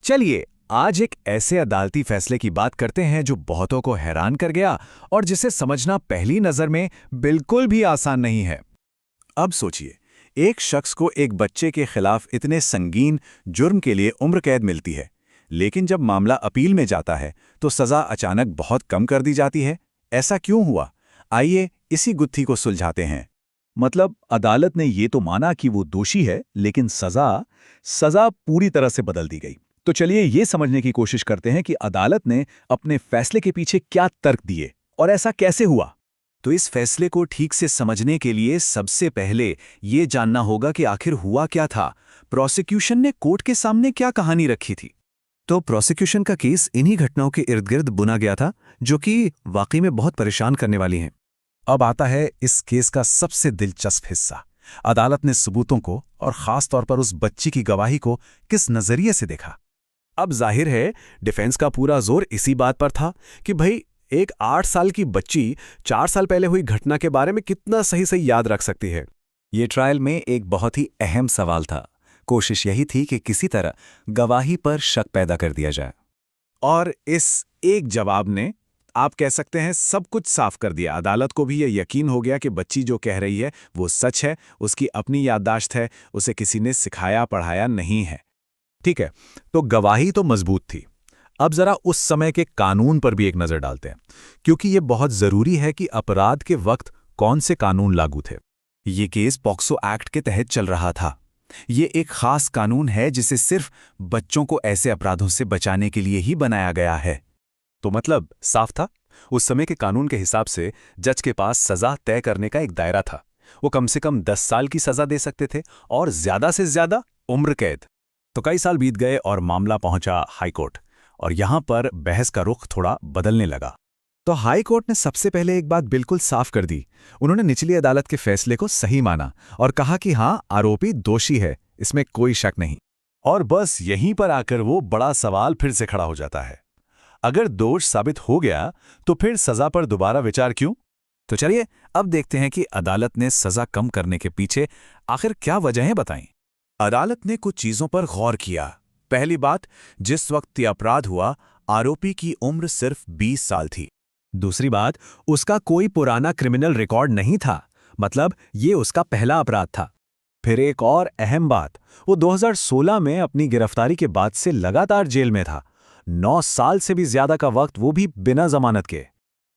चलिए आज एक ऐसे अदालती फैसले की बात करते हैं जो बहुतों को हैरान कर गया और जिसे समझना पहली नजर में बिल्कुल भी आसान नहीं है। अब सोचिए, एक शख्स को एक बच्चे के खिलाफ इतने संगीन जुर्म के लिए उम्र कैद मिलती है, लेकिन जब मामला अपील में जाता है तो सजा अचानक बहुत कम कर दी जाती है। ऐसा क्यों हुआ? आइए इसी गुत्थी को सुलझाते हैं। मतलब अदालत ने ये तो माना कि वो दोषी है, लेकिन सजा पूरी तरह से बदल दी गई। तो चलिए ये समझने की कोशिश करते हैं कि अदालत ने अपने फैसले के पीछे क्या तर्क दिए और ऐसा कैसे हुआ। तो इस फैसले को ठीक से समझने के लिए सबसे पहले ये जानना होगा कि आखिर हुआ क्या था। प्रोसिक्यूशन ने कोर्ट के सामने क्या कहानी रखी थी। तो प्रोसिक्यूशन का केस इन्हीं घटनाओं के इर्द गिर्द बुना गया था, जो कि वाकई में बहुत परेशान करने वाली हैं। अब आता है इस केस का सबसे दिलचस्प हिस्सा। अदालत ने सबूतों को और खास तौर पर उस बच्ची की गवाही को किस नजरिए से देखा। अब जाहिर है डिफेंस का पूरा जोर इसी बात पर था कि भाई एक 8 साल की बच्ची 4 साल पहले हुई घटना के बारे में कितना सही सही याद रख सकती है। ये ट्रायल में एक बहुत ही अहम सवाल था। कोशिश यही थी कि किसी तरह गवाही पर शक पैदा कर दिया जाए, और इस एक जवाब ने, आप कह सकते हैं, सब कुछ साफ कर दिया। अदालत को भी यह यकीन हो गया कि बच्ची जो कह रही है वो सच है, उसकी अपनी याददाश्त है, उसे किसी ने सिखाया पढ़ाया नहीं है। ठीक है, तो गवाही तो मजबूत थी। अब जरा उस समय के कानून पर भी एक नजर डालते हैं, क्योंकि यह बहुत जरूरी है कि अपराध के वक्त कौन से कानून लागू थे। ये केस पॉक्सो एक्ट के तहत चल रहा था। ये एक खास कानून है जिसे सिर्फ बच्चों को ऐसे अपराधों से बचाने के लिए ही बनाया गया है। तो मतलब साफ था, उस समय के कानून के हिसाब से जज के पास सजा तय करने का एक दायरा था। वो कम से कम 10 साल की सजा दे सकते थे और ज्यादा से ज्यादा उम्र कैद। तो कई साल बीत गए और मामला पहुंचा हाई कोर्ट, और यहां पर बहस का रुख थोड़ा बदलने लगा। तो हाई कोर्ट ने सबसे पहले एक बात बिल्कुल साफ कर दी। उन्होंने निचली अदालत के फैसले को सही माना और कहा कि हां, आरोपी दोषी है, इसमें कोई शक नहीं। और बस यहीं पर आकर वो बड़ा सवाल फिर से खड़ा हो जाता है। अगर दोष साबित हो गया तो फिर सजा पर दोबारा विचार क्यों? तो चलिए अब देखते हैं कि अदालत ने सजा कम करने के पीछे आखिर क्या वजहें बताईं। अदालत ने कुछ चीजों पर गौर किया। पहली बात, जिस वक्त ये अपराध हुआ आरोपी की उम्र सिर्फ 20 साल थी। दूसरी बात, उसका कोई पुराना क्रिमिनल रिकॉर्ड नहीं था, मतलब ये उसका पहला अपराध था। फिर एक और अहम बात, वो 2016 में अपनी गिरफ्तारी के बाद से लगातार जेल में था। 9 साल से भी ज्यादा का वक्त, वो भी बिना जमानत के।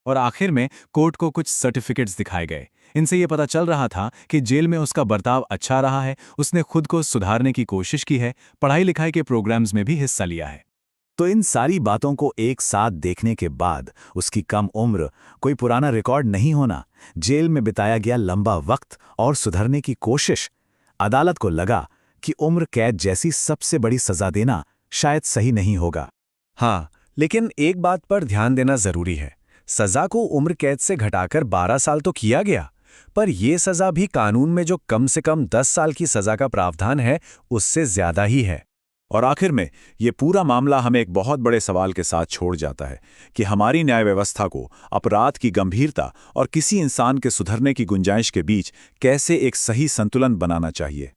और आखिर में कोर्ट को कुछ सर्टिफिकेट्स दिखाए गए। इनसे ये पता चल रहा था कि जेल में उसका बर्ताव अच्छा रहा है, उसने खुद को सुधारने की कोशिश की है, पढ़ाई लिखाई के प्रोग्राम्स में भी हिस्सा लिया है। तो इन सारी बातों को एक साथ देखने के बाद, उसकी कम उम्र, कोई पुराना रिकॉर्ड नहीं होना, जेल में बिताया गया लंबा वक्त और सुधरने की कोशिश, अदालत को लगा कि उम्र कैद जैसी सबसे बड़ी सजा देना शायद सही नहीं होगा। हाँ, लेकिन एक बात पर ध्यान देना जरूरी है। सजा को उम्र कैद से घटाकर 12 साल तो किया गया, पर यह सजा भी कानून में जो कम से कम 10 साल की सजा का प्रावधान है, उससे ज्यादा ही है। और आखिर में ये पूरा मामला हमें एक बहुत बड़े सवाल के साथ छोड़ जाता है कि हमारी न्याय व्यवस्था को अपराध की गंभीरता और किसी इंसान के सुधरने की गुंजाइश के बीच कैसे एक सही संतुलन बनाना चाहिए।